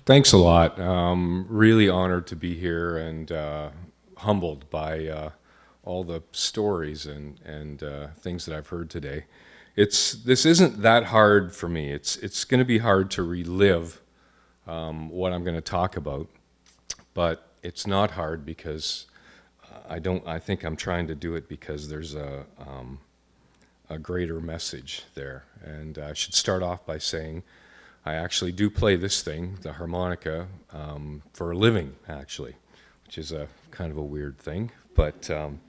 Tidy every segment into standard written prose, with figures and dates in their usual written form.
Thanks a lot. Really honored to be here and humbled by all the stories and things that I've heard today. This isn't that hard for me. It's going to be hard to relive what I'm going to talk about, but it's not hard because I don't. I think I'm trying to do it because there's a greater message there. And I should start off by saying I actually do play this thing, the harmonica, for a living, actually, which is a kind of a weird thing. But I'm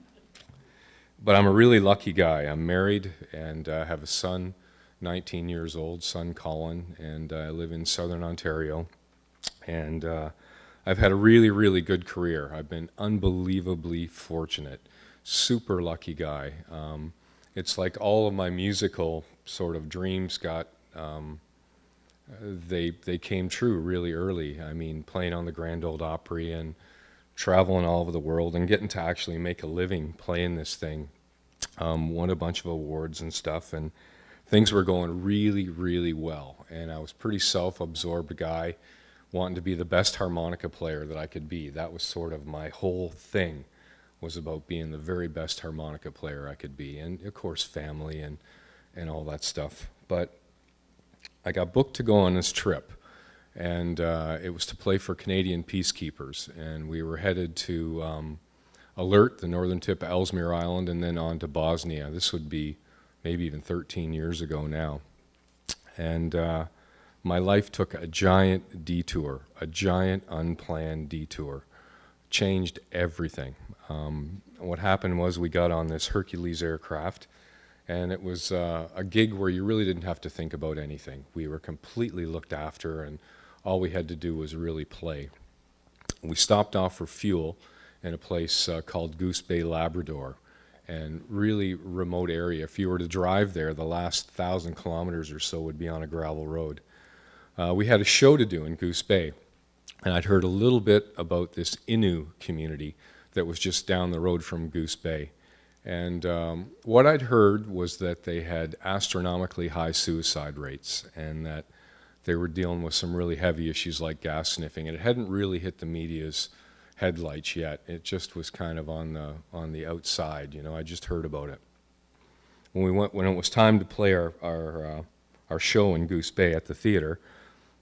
a really lucky guy. I'm married and have a son, 19 years old, son Colin, and I live in southern Ontario. And I've had a really, really good career. I've been unbelievably fortunate, super lucky guy. It's like all of my musical sort of dreams got they came true really early. I mean, playing on the Grand Ole Opry and traveling all over the world and getting to actually make a living playing this thing. Won a bunch of awards and stuff, and things were going really, really well. And I was a pretty self-absorbed guy, wanting to be the best harmonica player that I could be. That was sort of my whole thing, was about being the very best harmonica player I could be. And of course, family and all that stuff. But I got booked to go on this trip, and it was to play for Canadian peacekeepers, and we were headed to Alert, the northern tip of Ellesmere Island, and then on to Bosnia. This would be maybe even 13 years ago now. And my life took a giant detour, a giant unplanned detour. Changed everything. What happened was we got on this Hercules aircraft, and it was a gig where you really didn't have to think about anything. We were completely looked after, and all we had to do was really play. We stopped off for fuel in a place called Goose Bay, Labrador, and really remote area. If you were to drive there, the last 1,000 kilometers or so would be on a gravel road. We had a show to do in Goose Bay, and I'd heard a little bit about this Innu community that was just down the road from Goose Bay. And what I'd heard was that they had astronomically high suicide rates and that they were dealing with some really heavy issues like gas sniffing. And it hadn't really hit the media's headlights yet. It just was kind of on the outside. You know, I just heard about it. When it was time to play our show in Goose Bay at the theater,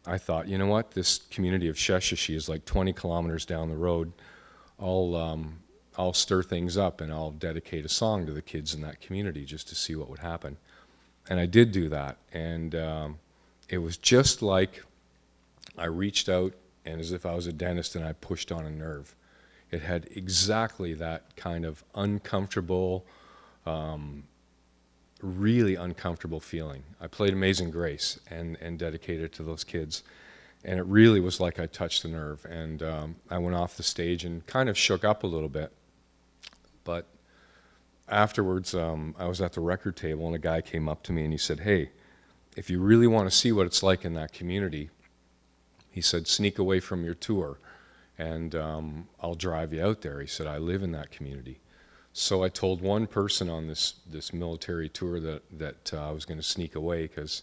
I thought, you know what, this community of Sheshashi is like 20 kilometers down the road. I'll stir things up and I'll dedicate a song to the kids in that community just to see what would happen. And I did do that, and it was just like I reached out and as if I was a dentist and I pushed on a nerve. It had exactly that kind of uncomfortable, really uncomfortable feeling. I played Amazing Grace and dedicated it to those kids. And it really was like I touched a nerve. And I went off the stage and kind of shook up a little bit. But afterwards, I was at the record table and a guy came up to me and he said, "Hey, if you really want to see what it's like in that community," he said, "sneak away from your tour and I'll drive you out there." He said, "I live in that community." So I told one person on this military tour that I was going to sneak away because,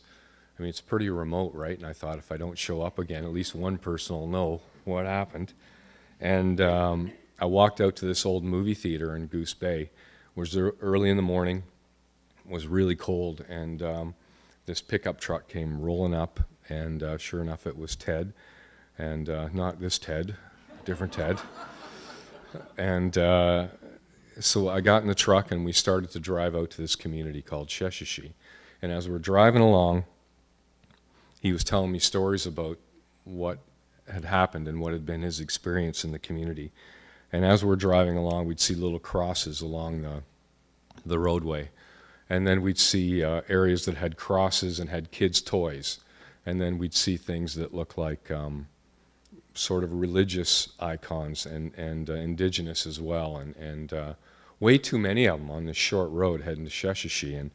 I mean, it's pretty remote, right? And I thought if I don't show up again, at least one person will know what happened. And I walked out to this old movie theater in Goose Bay. It was early in the morning. It was really cold, and this pickup truck came rolling up, and sure enough, it was Ted, and not this Ted, different Ted. And so I got in the truck, and we started to drive out to this community called Sheshashi. And as we're driving along, he was telling me stories about what had happened and what had been his experience in the community. And as we're driving along, we'd see little crosses along the roadway. And then we'd see areas that had crosses and had kids' toys. And then we'd see things that looked like sort of religious icons and indigenous as well. And way too many of them on this short road heading to Sheshashi. And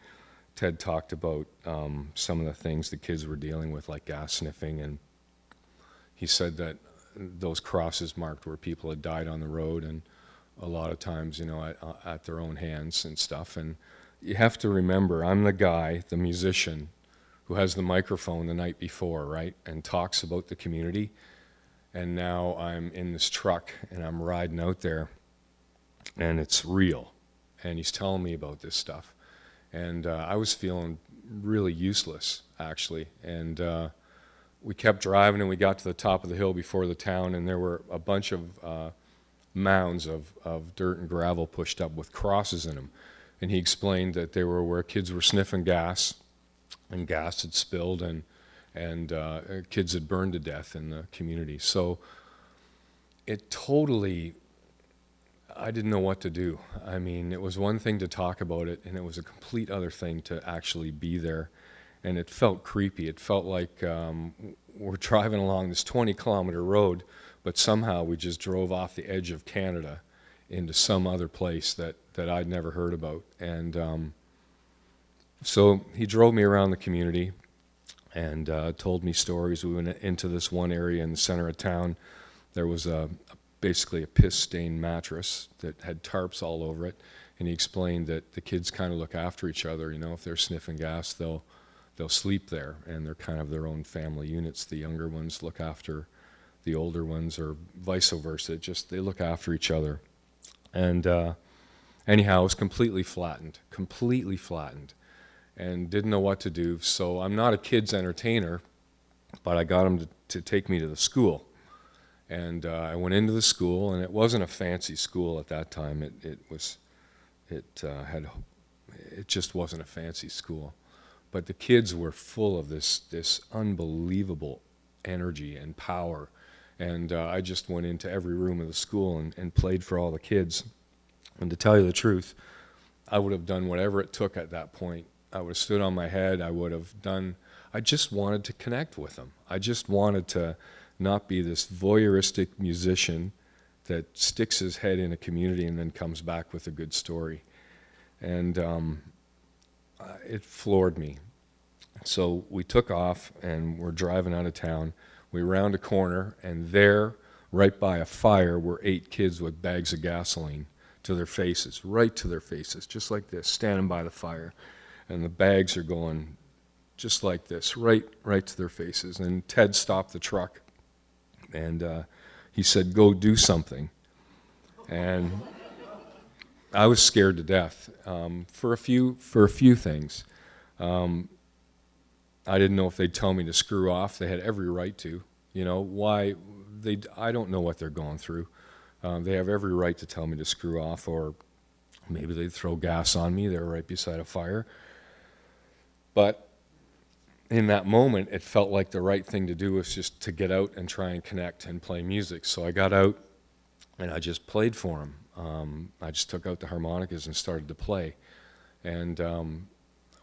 Ted talked about some of the things the kids were dealing with, like gas sniffing. And he said that those crosses marked where people had died on the road, and a lot of times, you know, at their own hands and stuff. And you have to remember, I'm the guy, the musician, who has the microphone the night before, right, and talks about the community. And now I'm in this truck and I'm riding out there, and it's real. And he's telling me about this stuff. And I was feeling really useless, actually. And we kept driving, and we got to the top of the hill before the town, and there were a bunch of mounds of dirt and gravel pushed up with crosses in them. And he explained that they were where kids were sniffing gas, and gas had spilled, and kids had burned to death in the community. So it totally, I didn't know what to do. I mean, it was one thing to talk about it, and it was a complete other thing to actually be there. And it felt creepy. It felt like we're driving along this 20-kilometer road, but somehow we just drove off the edge of Canada into some other place that I'd never heard about. And so he drove me around the community and told me stories. We went into this one area in the center of town. There was basically a piss-stained mattress that had tarps all over it, and he explained that the kids kind of look after each other. You know, if they're sniffing gas, they'll sleep there, and they're kind of their own family units. The younger ones look after the older ones, or vice versa. Just they look after each other. And anyhow, I was completely flattened, and didn't know what to do. So I'm not a kid's entertainer, but I got him to take me to the school. And I went into the school, and it wasn't a fancy school at that time. It just wasn't a fancy school. But the kids were full of this unbelievable energy and power. And I just went into every room of the school and played for all the kids. And to tell you the truth, I would have done whatever it took at that point. I would have stood on my head. I just wanted to connect with them. I just wanted to not be this voyeuristic musician that sticks his head in a community and then comes back with a good story. And it floored me. So we took off, and we're driving out of town. We round a corner, and there, right by a fire, were 8 kids with bags of gasoline to their faces, right to their faces, just like this, standing by the fire. And the bags are going just like this, right to their faces. And Ted stopped the truck, and he said, "Go do something." And I was scared to death for a few things. I didn't know if they'd tell me to screw off. They had every right to. You know, why? I don't know what they're going through. They have every right to tell me to screw off, or maybe they'd throw gas on me. They're right beside a fire. But in that moment, it felt like the right thing to do was just to get out and try and connect and play music. So I got out, and I just played for them. I just took out the harmonicas and started to play. And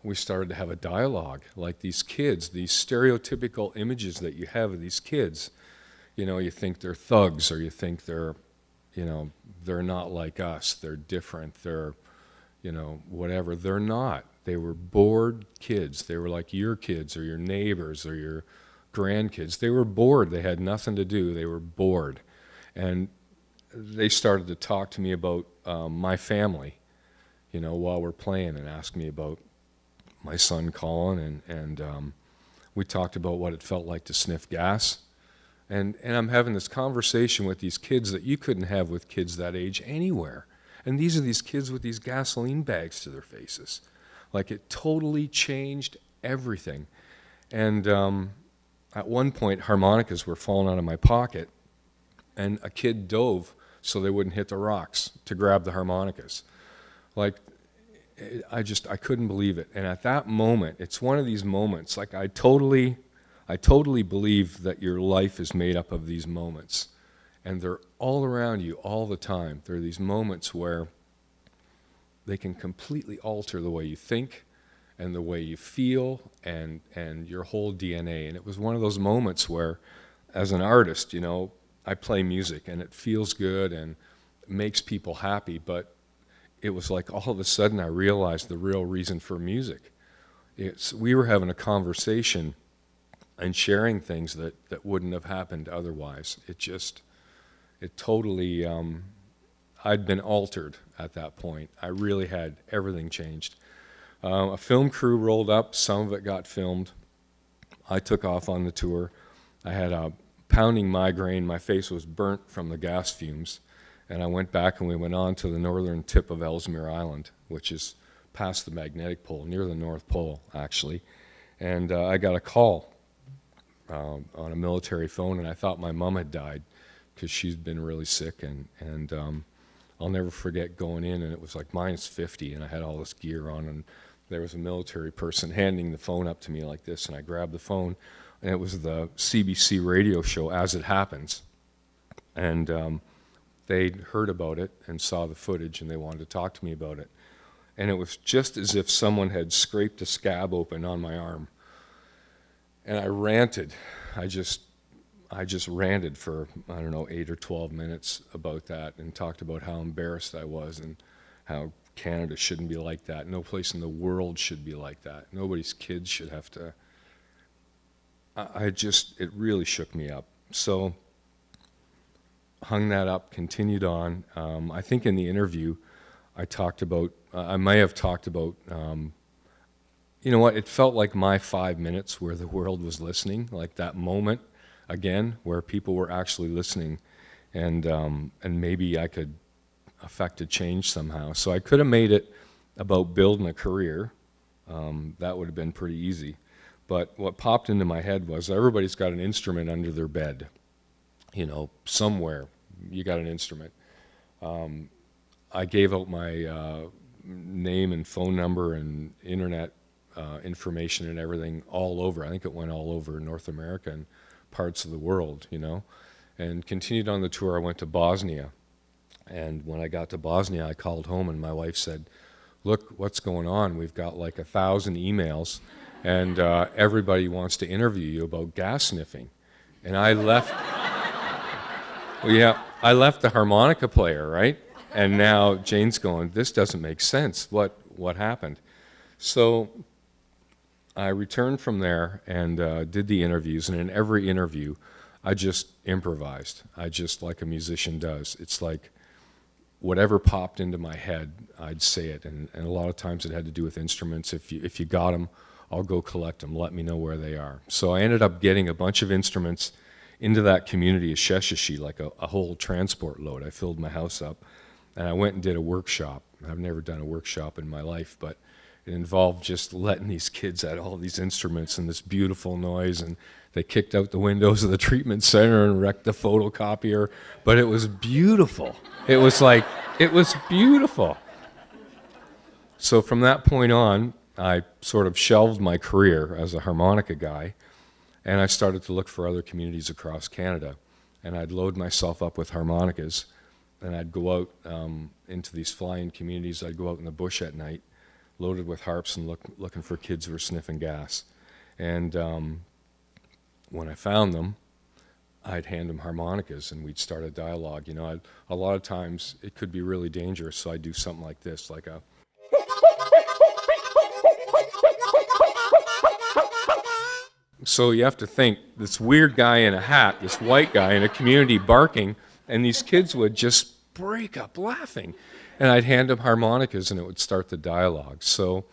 we started to have a dialogue, like these kids, these stereotypical images that you have of these kids. You know, you think they're thugs, or you think they're not like us, they're different, they're, whatever. They're not. They were bored kids. They were like your kids or your neighbors or your grandkids. They were bored. They had nothing to do. They were bored. And they started to talk to me about my family, while we're playing, and ask me about my son Colin, and we talked about what it felt like to sniff gas. And I'm having this conversation with these kids that you couldn't have with kids that age anywhere. And these are these kids with these gasoline bags to their faces. Like, it totally changed everything. And at one point, harmonicas were falling out of my pocket, and a kid dove so they wouldn't hit the rocks to grab the harmonicas. Like, I couldn't believe it. And at that moment, it's one of these moments, like I totally believe that your life is made up of these moments. And they're all around you all the time. There are these moments where they can completely alter the way you think and the way you feel and your whole DNA. And it was one of those moments where, as an artist, I play music and it feels good and makes people happy, but it was like all of a sudden I realized the real reason for music. We were having a conversation and sharing things that wouldn't have happened otherwise. It totally, I'd been altered at that point. I really had everything changed. A film crew rolled up. Some of it got filmed. I took off on the tour. I had a pounding migraine. My face was burnt from the gas fumes. And I went back and we went on to the northern tip of Ellesmere Island, which is past the magnetic pole, near the North Pole, actually. And I got a call on a military phone, and I thought my mom had died because she'd been really sick. And I'll never forget going in, and it was like -50, and I had all this gear on, and there was a military person handing the phone up to me like this, and I grabbed the phone, and it was the CBC radio show, As It Happens. And they'd heard about it and saw the footage, and they wanted to talk to me about it. And it was just as if someone had scraped a scab open on my arm. And I ranted. I just ranted for, I don't know, 8 or 12 minutes about that, and talked about how embarrassed I was and how Canada shouldn't be like that. No place in the world should be like that. Nobody's kids should have to. It really shook me up. So hung that up, continued on. I think in the interview I talked about, I may have talked about, you know what, it felt like my 5 minutes where the world was listening, like that moment again where people were actually listening, and maybe I could affect a change somehow. So I could have made it about building a career. That would have been pretty easy. But what popped into my head was everybody's got an instrument under their bed. You know, somewhere you got an instrument. I gave out my name and phone number and internet information and everything all over. I think it went all over North America and parts of the world, you know, and continued on the tour. I went to Bosnia, and when I got to Bosnia, I called home, and my wife said, "Look, what's going on? We've got like 1,000 emails, and everybody wants to interview you about gas sniffing." And I left. Well, yeah, I left the harmonica player, right? And now Jane's going, "This doesn't make sense. What happened?" So I returned from there and did the interviews, and in every interview, I just improvised. I just, like a musician does. It's like whatever popped into my head, I'd say it, and a lot of times it had to do with instruments. If you got them, I'll go collect them. Let me know where they are. So I ended up getting a bunch of instruments into that community of Sheshashi, like a whole transport load. I filled my house up, and I went and did a workshop. I've never done a workshop in my life, but it involved just letting these kids at all these instruments and this beautiful noise, and they kicked out the windows of the treatment center and wrecked the photocopier, but it was beautiful. It was beautiful. So from that point on, I sort of shelved my career as a harmonica guy, and I started to look for other communities across Canada. And I'd load myself up with harmonicas, and I'd go out into these fly-in communities. I'd go out in the bush at night, loaded with harps, and looking for kids who were sniffing gas. And when I found them, I'd hand them harmonicas, and we'd start a dialogue. You know, a lot of times it could be really dangerous, so I'd do something like this, like a... So you have to think, this weird guy in a hat, this white guy in a community barking, and these kids would just break up laughing. And I'd hand them harmonicas, and it would start the dialogue. So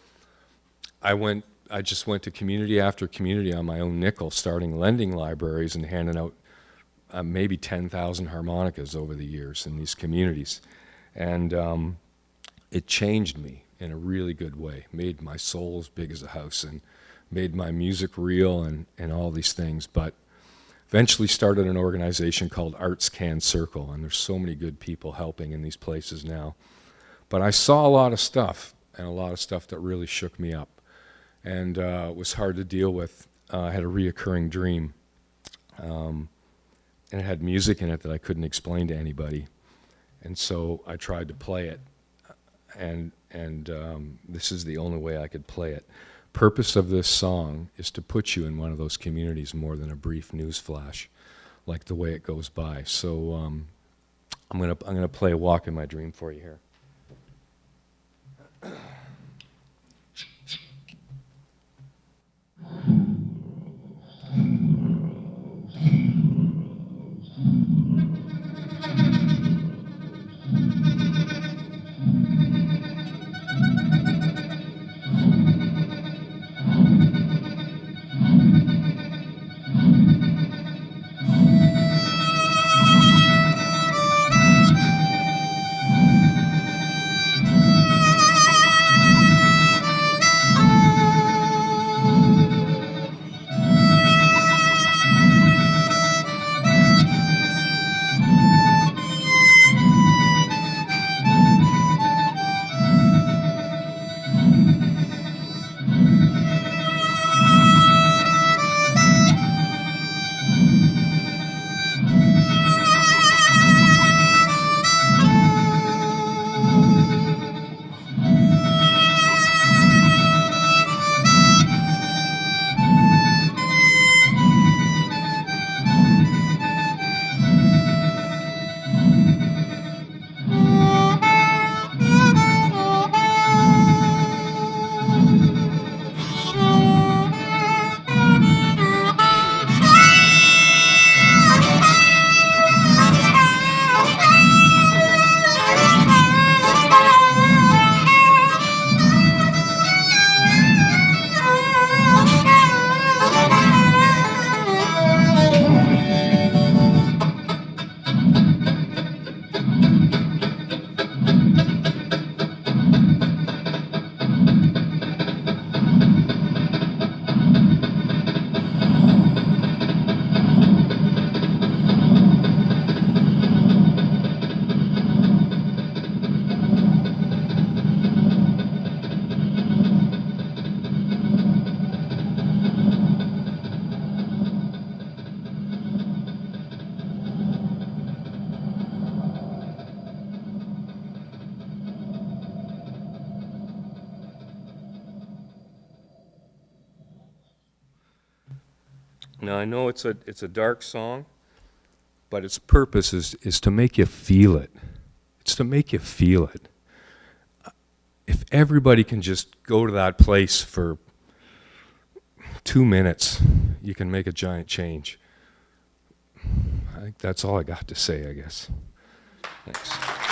I just went to community after community on my own nickel, starting lending libraries and handing out maybe 10,000 harmonicas over the years in these communities. And it changed me in a really good way, made my soul as big as a house, and made my music real and all these things. But eventually started an organization called ArtsCan Circle, and there's so many good people helping in these places now. But I saw a lot of stuff, and a lot of stuff that really shook me up, and it was hard to deal with. I had a reoccurring dream, and it had music in it that I couldn't explain to anybody. And so I tried to play it, and this is the only way I could play it. Purpose of this song is to put you in one of those communities more than a brief news flash, like the way it goes by. So I'm gonna play a Walk in My Dream for you here. Now I know it's a dark song, but its purpose is to make you feel it. It's to make you feel it. If everybody can just go to that place for 2 minutes, you can make a giant change. I think that's all I got to say, I guess. Thanks.